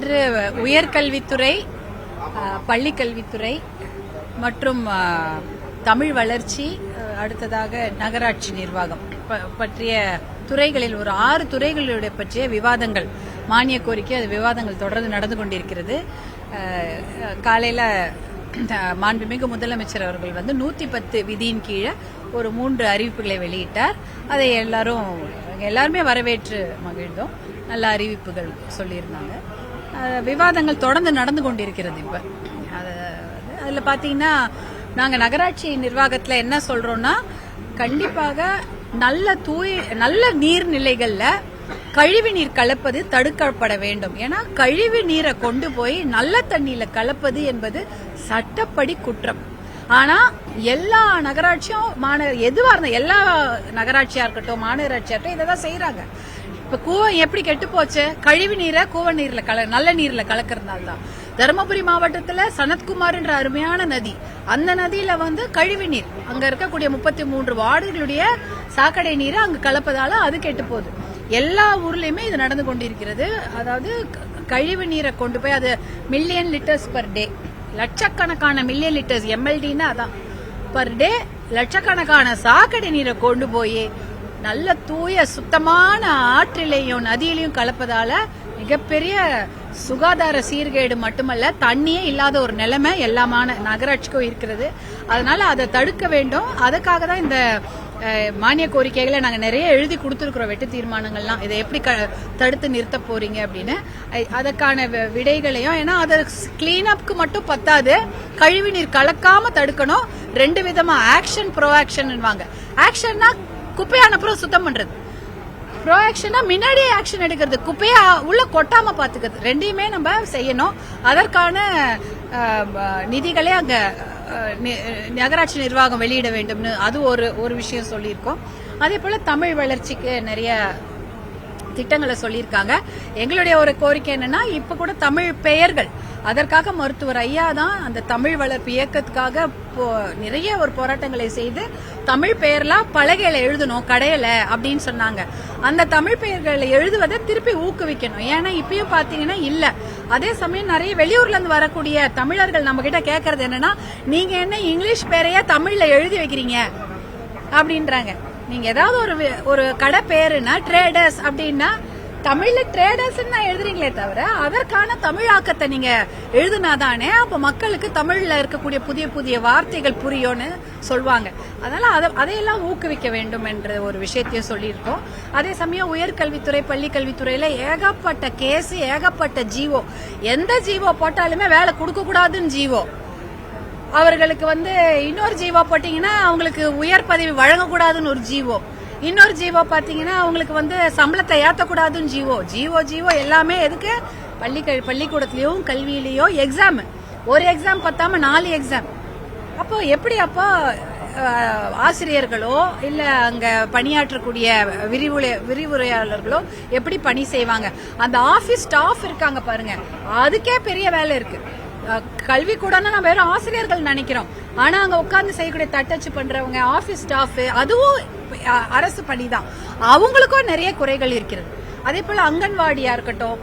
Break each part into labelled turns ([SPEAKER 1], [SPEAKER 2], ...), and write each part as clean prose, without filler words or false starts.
[SPEAKER 1] இன்று உயர்கல்வித்துறை, பள்ளிக்கல்வித்துறை மற்றும் தமிழ் வளர்ச்சி, அடுத்ததாக நகராட்சி நிர்வாகம் பற்றிய துறைகளில் ஒரு 6 துறைகளுடைய பற்றிய விவாதங்கள், மானிய கோரிக்கை விவாதங்கள் தொடர்ந்து நடந்து கொண்டிருக்கிறது. காலையில மாண்புமிகு முதலமைச்சர் அவர்கள் 110 விதியின் கீழே ஒரு 3 அறிவிப்புகளை வெளியிட்டார். அதை எல்லாருமே வரவேற்று மகிழ்ந்தோம். நல்ல அறிவிப்புகள் சொல்லியிருந்தாங்க. விவாதங்கள் தொடர்ந்து நடந்து கொண்டிருக்கிறது. இப்ப அதுல பாத்தீங்கன்னா நாங்க நகராட்சி நிர்வாகத்துல என்ன சொல்றோம்னா, கண்டிப்பாக நல்ல நீர்நிலைகள்ல கழிவு நீர் கலப்பது தடுக்கப்பட வேண்டும். ஏன்னா கழிவு நீரை கொண்டு போய் நல்ல தண்ணியில கலப்பது என்பது சட்டப்படி குற்றம். ஆனா எல்லா நகராட்சியும் எதுவா இருந்தா, எல்லா நகராட்சியா இருக்கட்டும் மாநகராட்சியா இருக்கட்டும் இதான் செய்யறாங்க. இப்ப கூவம் எப்படி கெட்டு போச்சு? கழிவு நீரை கூவ நீர்ல நல்ல நீர்ல கலக்கறதுனால தான். தருமபுரி மாவட்டத்துல சனத்குமார்ன்ற அருமையான நதி, அந்த நதியில கழிவு நீர், அங்க இருக்கக்கூடிய 33 வார்டுகளுடைய சாக்கடை நீரை அங்கு கலப்பதால அது கெட்டு போகுது. எல்லா ஊர்லயுமே இது நடந்து கொண்டிருக்கிறது. அதாவது கழிவு நீரை கொண்டு போய் அது மில்லியன் லிட்டர்ஸ் பர் டே, லட்சக்கணக்கான மில்லியன் லிட்டர்ஸ், எம்எல்டின்னா அதான் பர் டே, லட்சக்கணக்கான சாக்கடை நீரை கொண்டு போய் நல்ல தூய சுத்தமான ஆற்றிலையும் நதியிலையும் கலப்பதால மிகப்பெரிய சுகாதார சீர்கேடு மட்டுமல்ல, தண்ணியே இல்லாத ஒரு நிலைமை எல்லா நகராட்சிக்கும் இருக்கிறது. அதனால அதை தடுக்க வேண்டும். அதுக்காக தான் இந்த மானிய கோரிக்கைகளை நாங்க நிறைய எழுதி கொடுத்திருக்கிறோம், வெட்டு தீர்மானங்கள்லாம். இதை எப்படி தடுத்து நிறுத்த போறீங்க அப்படின்னு அதற்கான விடைகளையும். ஏன்னா அது கிளீன் அப்க்கு மட்டும் பத்தாது, கழிவு நீர் கலக்காம தடுக்கணும். 2 விதமா ஆக்ஷன், ப்ரோ ஆக்ஷன். ஆக்ஷன்னா குப்பையான அப்புறம் சுத்தம் பண்றது, ப்ரோ ஆக்ஷனா முன்னாடியே ஆக்ஷன் எடுக்கிறது, குப்பையா உள்ள கொட்டாம பாத்துக்கிறது. 2யுமே நம்ம செய்யணும். அதற்கான நிதிகளே அங்க நகராட்சி நிர்வாகம் வெளியிட வேண்டும்னு அது ஒரு விஷயம் சொல்லியிருக்கோம். அதே போல தமிழ் வளர்ச்சிக்கு நிறைய திட்டங்களை சொல்லியிருக்காங்க. எங்களுடைய ஒரு கோரிக்கை என்னன்னா, இப்ப கூட தமிழ் பெயர்கள், அதற்காக மருத்துவர் ஐயா தான் அந்த தமிழ் வளர்ப்பு இயக்கத்துக்காக நிறைய ஒரு போராட்டங்களை செய்து தமிழ் பெயர்லாம் பலகையில எழுதணும் கடையில அப்படின்னு சொன்னாங்க. அந்த தமிழ் பெயர்களை எழுதுவதை திருப்பி ஊக்குவிக்கணும். ஏன்னா இப்பயும் பாத்தீங்கன்னா இல்ல. அதே சமயம் நிறைய வெளியூர்ல இருந்து வரக்கூடிய தமிழர்கள் நம்ம கிட்ட கேட்கறது என்னன்னா, நீங்க என்ன இங்கிலீஷ் பேரையா தமிழ்ல எழுதி வைக்கிறீங்க அப்படின்றாங்க. நீங்க ஏதாவது ஒரு கடை பேருன்னா ட்ரேடர்ஸ் அப்படின்னா தமிழ்ல ட்ரேடர்ஸ் எழுதுறீங்களே தவிர அதற்கான தமிழாக்கத்தை நீங்க எழுதுனாதானே அப்ப மக்களுக்கு தமிழ்ல இருக்கக்கூடிய புதிய புதிய வார்த்தைகள் புரியும்னு சொல்லுவாங்க. அதனால அதையெல்லாம் ஊக்குவிக்க வேண்டும் என்ற ஒரு விஷயத்தையும் சொல்லியிருக்கோம். அதே சமயம் உயர்கல்வித்துறை, பள்ளிக்கல்வித்துறையில ஏகப்பட்ட கேஸ், ஏகப்பட்ட ஜீவோ, எந்த ஜீவோ போட்டாலுமே வேலை கொடுக்க கூடாதுன்னு ஜீவோ, அவர்களுக்கு இன்னொரு ஜீவோ போட்டீங்கன்னா அவங்களுக்கு உயர் பதவி வழங்கக்கூடாதுன்னு ஒரு ஜீவோ, இன்னொரு ஜீவோ பாத்தீங்கன்னா அவங்களுக்கு சம்பளத்தை ஏத்தக்கூடாதுன்னு ஜீவோ எல்லாமே எதுக்கு? பள்ளிக்கூடத்திலயும் கல்வியிலயோ எக்ஸாம், ஒரு எக்ஸாம் பத்தாம 4 எக்ஸாம். அப்போ எப்படி ஆசிரியர்களோ இல்ல அங்க பணியாற்றக்கூடிய விரிவுரையாளர்களோ எப்படி பணி செய்வாங்க? அந்த ஆபீஸ் ஸ்டாஃப் இருக்காங்க பாருங்க, அதுக்கே பெரிய வேலை இருக்கு. கல்வி கூட நம்ம வெறும் ஆசிரியர்கள் நினைக்கிறோம். ஆனா அங்க உட்கார்ந்து செய்யக்கூடிய தட்டச்சு பண்றவங்க, ஆபீஸ் ஸ்டாஃப், அதுவும் அரசு பணிதான். அவங்களுக்கும் நிறைய குறைகள் இருக்கிறது. அதே போல அங்கன்வாடியா இருக்கட்டும்,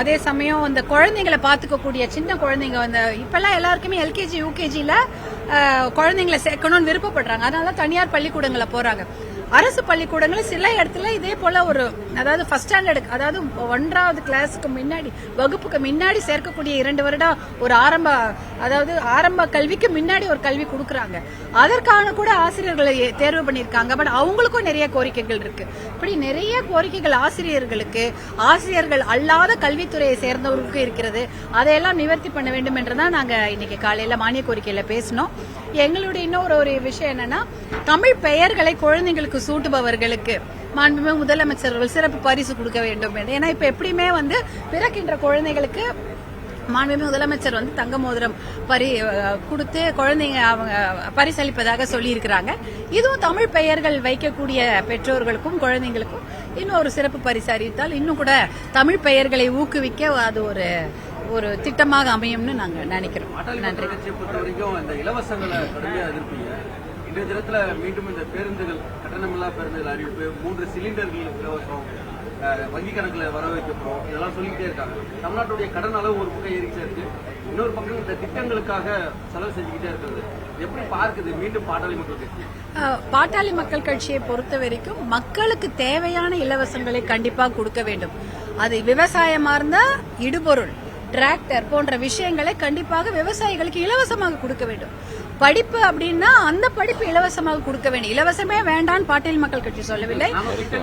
[SPEAKER 1] அதே சமயம் இந்த குழந்தைங்களை பாத்துக்கக்கூடிய சின்ன குழந்தைங்க இப்பெல்லாம் எல்லாருக்குமே எல்கேஜி யூகேஜில குழந்தைங்களை சேர்க்கணும்னு விருப்பப்படுறாங்க. அதனால தனியார் பள்ளிக்கூடங்களை போறாங்க. அரசு பள்ளிக்கூடங்கள் சில இடத்துல இதே போல அதாவது ஃபர்ஸ்ட் ஸ்டாண்டர்ட், அதாவது 1வது கிளாஸுக்கு முன்னாடி, வகுப்புக்கு முன்னாடி சேர்க்கக்கூடிய 2 வருடம் ஒரு ஆரம்ப கல்விக்கு முன்னாடி ஒரு கல்வி கொடுக்கறாங்க. அதற்கான கூட ஆசிரியர்களை தேர்வு பண்ணிருக்காங்க. பட் அவங்களுக்கும் நிறைய கோரிக்கைகள் இருக்கு. இப்படி நிறைய கோரிக்கைகள் ஆசிரியர்களுக்கு, ஆசிரியர்கள் அல்லாத கல்வித்துறையை சேர்ந்தவர்களுக்கு இருக்கிறது. அதையெல்லாம் நிவர்த்தி பண்ண வேண்டும் என்றுதான் நாங்க இன்னைக்கு காலையில மானிய கோரிக்கையில பேசினோம். எங்களுடைய இன்னொரு விஷயம் என்னன்னா, தமிழ் பெயர்களை குழந்தைங்களுக்கு சூட்டுபவர்களுக்கு மாண்புமிகு முதலமைச்சர் அவர்கள் சிறப்பு பரிசு கொடுக்க வேண்டும். ஏன்னா இப்ப எப்படியுமே பிறக்கின்ற குழந்தைகளுக்கு மாண்புமிகு முதலமைச்சர் தங்க மோதிரம் கொடுத்து குழந்தைங்க அவங்க பரிசளிப்பதாக சொல்லி இருக்கிறாங்க. இதுவும் தமிழ் பெயர்கள் வைக்கக்கூடிய பெற்றோர்களுக்கும் குழந்தைங்களுக்கும் இன்னும் சிறப்பு பரிசு அறிவித்தால் இன்னும் கூட தமிழ் பெயர்களை ஊக்குவிக்க அது ஒரு திட்டமாக அமையும்னு நாங்க நினைக்கிறோம். நன்றி.
[SPEAKER 2] இன்றைய தினத்துல மீண்டும் இந்த பேருந்துகள், கட்டணமில்லா பேருந்துகள் அறிவிப்பு, 3 சிலிண்டர்கள் இலவசம், வங்கி கணக்குல வர வைக்க போறோம் இதெல்லாம் சொல்லிக்கிட்டே இருக்காங்க. தமிழ்நாட்டுடைய கடன் அளவு ஒரு பக்கம் ஏறிச்சே இருக்கு, இன்னொரு பக்கம் இந்த திட்டங்களுக்காக செலவு செஞ்சுக்கிட்டே இருக்கிறது எப்படி பார்க்குது மீண்டும் பாட்டாளி மக்கள் கட்சி?
[SPEAKER 1] பாட்டாளி மக்கள் கட்சியை பொறுத்த வரைக்கும் மக்களுக்கு தேவையான இலவசங்களை கண்டிப்பாக கொடுக்க வேண்டும். அது விவசாயமா இருந்தா இடுபொருள், டிராக்டர் போன்ற விஷயங்களை கண்டிப்பாக விவசாயிகளுக்கு இலவசமாக கொடுக்க வேண்டும். படிப்பு அப்படின்னா அந்த படிப்பு இலவசமாக கொடுக்க வேண்டும். இலவசமே வேண்டான்னு பாட்டாளி மக்கள் கட்சி சொல்லவில்லை.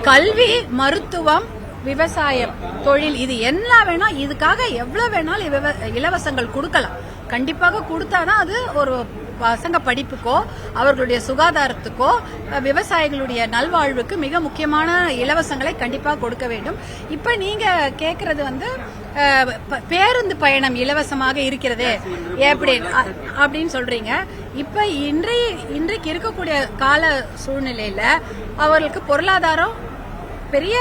[SPEAKER 1] கல்வி, மருத்துவம், விவசாயம், தொழில் இது என்ன வேணா இதுக்காக எவ்வளவு வேணாலும் இலவசங்கள் கொடுக்கலாம். கண்டிப்பாக கொடுத்தாதான் அது ஒரு பசங்க படிப்புக்கோ அவர்களுடைய சுகாதாரத்துக்கோ விவசாயிகளுடைய நல்வாழ்வுக்கு மிக முக்கியமான இலவசங்களை கண்டிப்பாக கொடுக்க வேண்டும். இப்ப நீங்க கேக்குறது வந்து பேருந்து பயணம் இலவசமாக இருக்கிறது அப்படின்னு சொல்றீங்க. இப்ப இன்றைக்கு இருக்கக்கூடிய கால சூழ்நிலையில அவர்களுக்கு பொருளாதாரம் பெரிய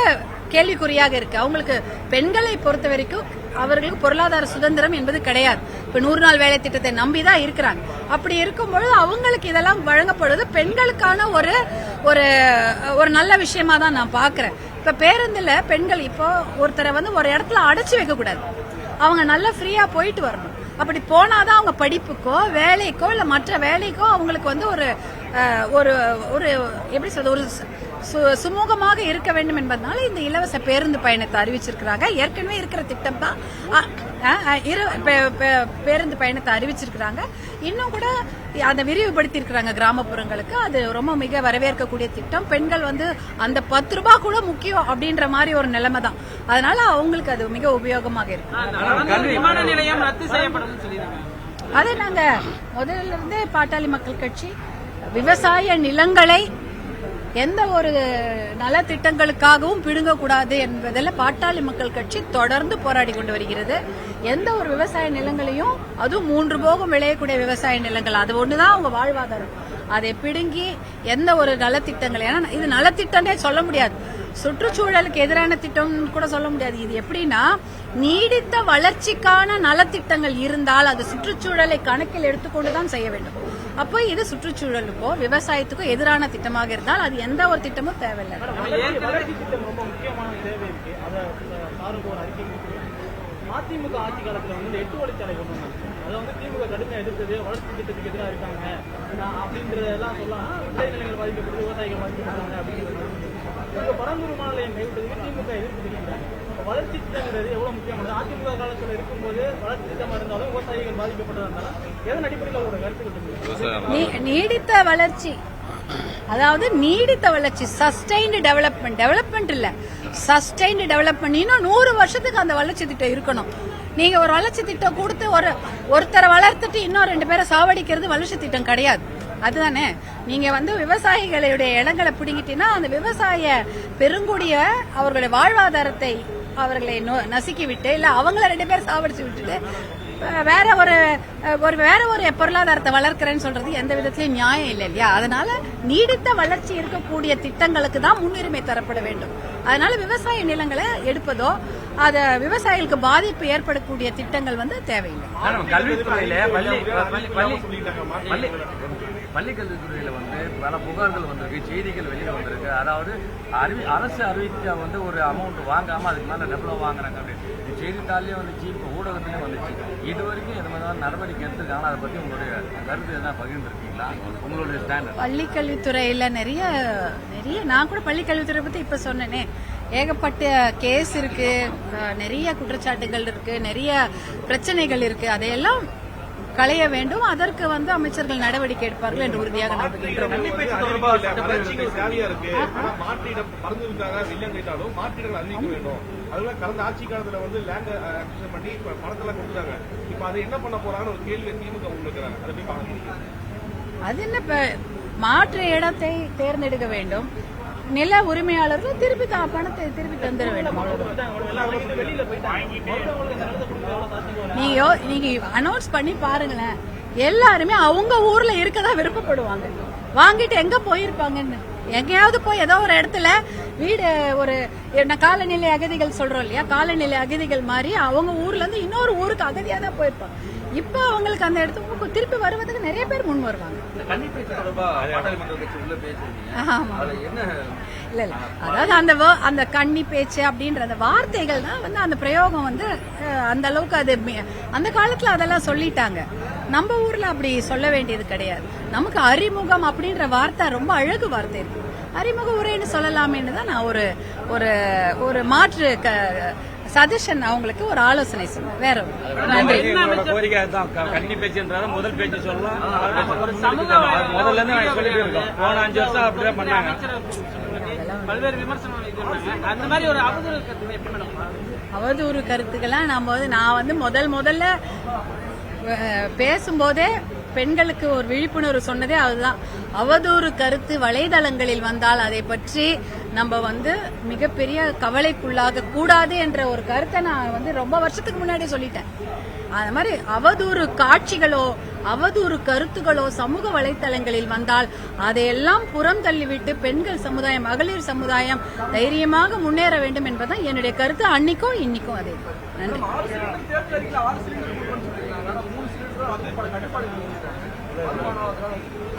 [SPEAKER 1] கேள்விக்குறியாக இருக்கு. அவங்களுக்கு பெண்களை பொறுத்த வரைக்கும் அவர்களுக்கு பொருளாதார சுதந்திரம் என்பது கிடையாது. இப்ப 100 நாள் வேலை திட்டத்தை நம்பிதான் இருக்கிறாங்க. அப்படி இருக்கும்பொழுது அவங்களுக்கு இதெல்லாம் வழங்கப்படுவது பெண்களுக்கான ஒரு நல்ல விஷயமா தான் நான் பாக்குறேன். இப்ப பேருந்துல பெண்கள் இப்போ ஒருத்தரை வந்து ஒரு இடத்துல அடைச்சு வைக்க கூடாது, அவங்க நல்லா ஃப்ரீயா போயிட்டு வரணும். அப்படி போனாதான் அவங்க படிப்புக்கோ வேலைக்கோ இல்ல மற்ற வேலைக்கோ அவங்களுக்கு வந்து ஒரு எப்படி சொல்றது ஒரு சுமூகமாக இருக்க வேண்டும் என்பதனால இந்த இலவச பேருந்து பயணத்தை அறிவிச்சிருக்கிறாங்க. ஏற்கனவே இருக்கிற திட்டம் தான் பேருந்து பயணத்தை அறிவிச்சிருக்கிறாங்க. இன்னும் கூட அதை விரிவுபடுத்தி இருக்கிறாங்க கிராமப்புறங்களுக்கு. அது ரொம்ப மிக வரவேற்கக்கூடிய திட்டம். பெண்கள் வந்து அந்த 10 ரூபாய் கூட முக்கியம் அப்படின்ற மாதிரி ஒரு நிலைமை தான். அதனால அவங்களுக்கு அது மிக உபயோகமாக இருக்கு.
[SPEAKER 3] விமான நிலையம் ரத்து செய்யப்படும்.
[SPEAKER 1] அதை நாங்க முதல்ல இருந்தே பாட்டாளி மக்கள் கட்சி விவசாய நிலங்களை எந்த ஒரு நலத்திட்டங்களுக்காகவும் பிடுங்கக்கூடாது என்பதில் பாட்டாளி மக்கள் கட்சி தொடர்ந்து போராடி கொண்டு வருகிறது. எந்த ஒரு விவசாய நிலங்களையும், அதுவும் 3 போகம் விளையக்கூடிய விவசாய நிலங்கள், அது ஒண்ணுதான் அவங்க வாழ்வாதாரம். அதை பிடுங்கி எந்த ஒரு நலத்திட்டங்கள், ஏன்னா இது நலத்திட்டம்னே சொல்ல முடியாது, சுற்றுச்சூழலுக்கு எதிரான திட்டம் கூட சொல்ல முடியாது. இது எப்படின்னா நீடித்த வளர்ச்சிக்கான நலத்திட்டங்கள் இருந்தால் அது சுற்றுச்சூழலை கணக்கில் எடுத்துக்கொண்டுதான் செய்ய வேண்டும். அப்போ இது சுற்றுச்சூழலுக்கோ விவசாயத்துக்கோ எதிரான திட்டமாக இருந்தால் அது எந்த ஒரு திட்டமும் தேவையில்லை.
[SPEAKER 3] அதிமுக ஆட்சி காலத்துல வந்து 8 வழிச்சாலை கொண்டு வந்தாங்க. அதை வந்து திமுக கடுமையா எதிர்த்தது, வளர்ச்சி திட்டத்துக்கு எதிராக இருக்காங்க அப்படின்றதெல்லாம் சொல்லலாம். விளைநிலங்கள் பாதிக்கப்படுது, விவசாயிகள் பாதிக்கப்படுறாங்க அப்படிங்கிறது. பரந்தூர் விமான நிலையம் கைவிட்டதுக்கு திமுக எதிர்ப்பு தெரிவிக்கிறாங்க. வளர்ச்சி திட்டங்கிறது எவ்வளவு முக்கியமானது? அதிமுக காலத்தில் இருக்கும்போது வளர்ச்சி திட்டமா இருந்தாலும் விவசாயிகள் பாதிக்கப்பட்டதா எதன் அடிப்படையில் அவரோட கருத்து?
[SPEAKER 1] நீடித்த வளர்ச்சி, அதாவது நீடித்த வளர்ச்சி, சஸ்டைன்டு டெவலப்மெண்ட் இல்ல, சஸ்டைன்டு டெவலப்மெண்ட். இன்னும் 100 வருஷத்துக்கு அந்த வளர்ச்சி திட்டம் இருக்கணும். நீங்க ஒரு வளர்ச்சி திட்டம் கொடுத்து ஒருத்தரை வளர்த்துட்டு இன்னும் 2 பேரை சாவடிக்கிறது வளர்ச்சி திட்டம் கிடையாது. அதுதானே நீங்க வந்து விவசாயிகளுடைய இடங்களை பிடிங்கிட்டீங்கன்னா அந்த விவசாய பெருங்குடிய அவர்களுடைய வாழ்வாதாரத்தை அவர்களை நசுக்கி விட்டு இல்ல அவங்கள 2 பேர் சாவடிச்சு விட்டுட்டு வேற ஒரு பொருளாதாரத்தை வளர்க்கிறேன்னு சொல்றது எந்த விதத்திலயும் நியாயம் இல்லை இல்லையா? அதனால நீடித்த வளர்ச்சி இருக்கக்கூடிய திட்டங்களுக்கு தான் முன்னுரிமை தரப்பட வேண்டும். அதனால விவசாய நிலங்களை எடுப்பதோ அத விவசாயிகளுக்கு பாதிப்பு ஏற்படக்கூடிய திட்டங்கள் வந்து தேவையில்லை.
[SPEAKER 2] பள்ளிக்கல்வித்துறையில வந்து பல புகார்கள் வந்திருக்கு, செய்திகள் வெளியில வந்திருக்கு. அதாவது அரசு அறிவிச்சா வந்து ஒரு அமௌண்ட் வாங்காம அதுக்கு மேல எவ்வளவு வாங்குறாங்க அப்படின்னு செய்தித்தாலே வந்துச்சு, இப்போ ஊடகத்திலே வந்துச்சு. இது வரைக்கும் எது மாதிரி நடவடிக்கை எடுத்துருக்காங்க, அதை பத்தி உங்களுடைய கருத்து எதாவது பகிர்ந்துருக்கீங்களா? உங்களுடைய ஸ்டாண்டர்ட்
[SPEAKER 1] பள்ளிக்கல்வித்துறையில நிறைய நான் கூட பள்ளிக்கல்வித்துறை பத்தி இப்ப சொன்னேனே, ஏகப்பட்ட கேஸ் இருக்கு, நிறைய குற்றச்சாட்டுகள் இருக்கு, நிறைய பிரச்சனைகள் இருக்கு. அதையெல்லாம் களைய வேண்டும். அதற்கு வந்து அமைச்சர்கள் நடவடிக்கை எடுப்பார்கள் என்று உறுதியாக நம்புகின்றோம்.
[SPEAKER 4] கடந்த ஆட்சி காலத்துல வந்து லேண்ட் அக்விசிஷன் பண்ணி பணத்தெல்லாம் கொடுத்தாங்க. இப்ப அதை என்ன பண்ண போறாங்கன்னு ஒரு கேள்வி திமுக முன்வைக்கிறாங்க. அதை போய் பார்க்க
[SPEAKER 1] அது என்ன, மாற்று இடத்தை தேர்ந்தெடுக்க வேண்டும். நில உரிமையாளர்கள் பணத்தை திருப்பி தந்துட வேண்டும். நீங்க அனௌன்ஸ் பண்ணி பாருங்களேன், எல்லாருமே அவங்க ஊர்ல இருக்கதான் விருப்பப்படுவாங்க. வாங்கிட்டு எங்க போயிருப்பாங்கன்னு எங்கேயாவது போய் ஏதோ ஒரு இடத்துல வீடு ஒரு காலநிலை அகதிகள் சொல்றோம் இல்லையா, காலநிலை அகதிகள் மாதிரி அவங்க ஊர்ல இருந்து இன்னொரு ஊருக்கு அகதியா தான் போயிருப்பாங்க. இப்ப அவங்களுக்கு அந்த இடத்துக்கு திருப்பி வருவதுக்கு நிறைய பேர் முன் வருவாங்க. ஆமா இல்ல இல்ல, அதாவது அந்த கன்னி பேச்சு அப்படின்ற அந்த வார்த்தைகள் தான் வந்து அந்த பிரயோகம் வந்து அந்த அளவுக்கு அது அந்த காலத்துல அதெல்லாம் சொல்லிட்டாங்க. நம்ம ஊர்ல அப்படி சொல்ல வேண்டியது கிடையாது. நமக்கு அறிமுகம் அப்படின்ற வார்த்தை ரொம்ப அழகு வார்த்தை இருக்கு. அறிமுக உரைன்னு சொல்லலாமேன்னு தான் நான் ஒரு ஒரு ஒரு மாற்று சஜஷன் அவங்களுக்கு ஒரு ஆலோசனை சொன்னேன். வேற
[SPEAKER 5] கோரிக்கை தான் கன்னி பேச்சுன்றத முதல் பேச்சு சொல்லலாம். முதல்ல இருந்து சொல்லிட்டு இருக்கோம். போன 5 வருஷம் அப்படிதான் பண்ணாங்க.
[SPEAKER 3] பல்வேறு விமர்சனம் அந்த மாதிரி ஒரு
[SPEAKER 1] அவதூறு கருத்துக்கெல்லாம் நான் வந்து முதல்ல பேசும்போதே பெண்களுக்கு ஒரு விழிப்புணர்வு சொன்னதே அதுதான். அவதூறு கருத்து வலைதளங்களில் வந்தால் அதை பற்றி நம்ம வந்து மிகப்பெரிய கவலைக்குள்ளாக கூடாது என்ற ஒரு கருத்தை நான் வந்து ரொம்ப வருஷத்துக்கு முன்னாடி சொல்லிட்டேன். அது மாதிரி அவதூறு காட்சிகளோ அவதூறு கருத்துகளோ சமூக வலைதளங்களில் வந்தால் அதையெல்லாம் புறம் தள்ளிவிட்டு பெண்கள் சமுதாயம், மகளிர் சமுதாயம் தைரியமாக முன்னேற வேண்டும் என்பதுதான் என்னுடைய கருத்து. அன்னைக்கும் இன்னைக்கும் அதே. நன்றி.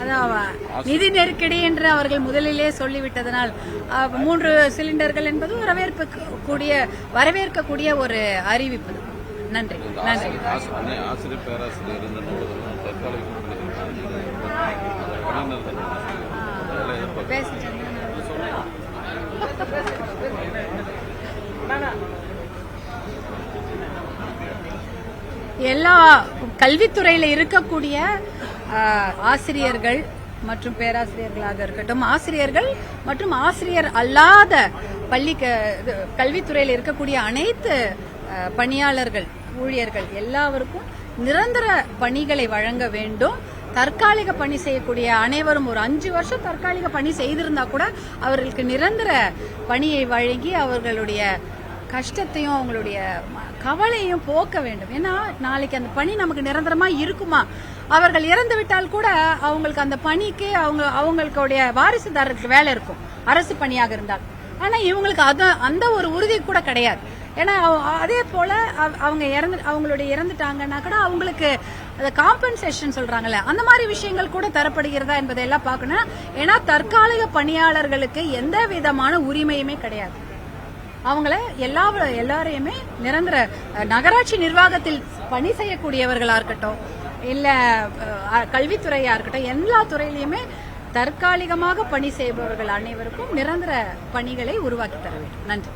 [SPEAKER 1] அதான் நிதி நெருக்கடி என்று அவர்கள் முதலிலே சொல்லிவிட்டதனால் 3 சிலிண்டர்கள் என்பது வரவேற்கக்கூடிய ஒரு அறிவிப்பு. நன்றி நன்றி.
[SPEAKER 6] ஆசிரியர் பேராசிரியர்
[SPEAKER 1] எல்லா கல்வித்துறையில இருக்கக்கூடிய ஆசிரியர்கள் மற்றும் பேராசிரியர்களாக இருக்கட்டும், ஆசிரியர்கள் மற்றும் ஆசிரியர் அல்லாத கல்வித்துறையில் இருக்கக்கூடிய அனைத்து பணியாளர்கள், ஊழியர்கள் எல்லாருக்கும் நிரந்தர பணிகளை வழங்க வேண்டும். தற்காலிக பணி செய்யக்கூடிய அனைவரும் ஒரு 5 வருஷம் தற்காலிக பணி செய்திருந்தா கூட அவர்களுக்கு நிரந்தர பணியை வழங்கி அவர்களுடைய கஷ்டத்தையும் அவங்களுடைய கவலையும் போக்க வேண்டும். ஏன்னா நாளைக்கு அந்த பணி நமக்கு நிரந்தரமா இருக்குமா? அவர்கள் இறந்து விட்டால் கூட அவங்களுக்கு அந்த பணிக்கு அவங்களுடைய வாரிசுதாரருக்கு வேலை இருக்கும் அரசு பணியாக இருந்தால். ஆனா இவங்களுக்கு அந்த ஒரு உறுதி கூட கிடையாது. ஏன்னா அதே போல அவங்களுடைய இறந்துட்டாங்கன்னா கூட அவங்களுக்கு காம்பன்சேஷன் சொல்றாங்கல்ல, அந்த மாதிரி விஷயங்கள் கூட தரப்படுகிறதா என்பதையெல்லாம் பார்க்கணும். ஏன்னா தற்காலிக பணியாளர்களுக்கு எந்த விதமான உரிமையுமே கிடையாது. அவங்கள எல்லாரையுமே நிரந்தர நகராட்சி நிர்வாகத்தில் பணி செய்யக்கூடியவர்களா இருக்கட்டும், இல்ல கல்வித்துறையா இருக்கட்டும், எல்லா துறையிலுமே தற்காலிகமாக பணி செய்பவர்கள் அனைவருக்கும் நிரந்தர பணிகளை உருவாக்கி தர வேண்டும். நன்றி.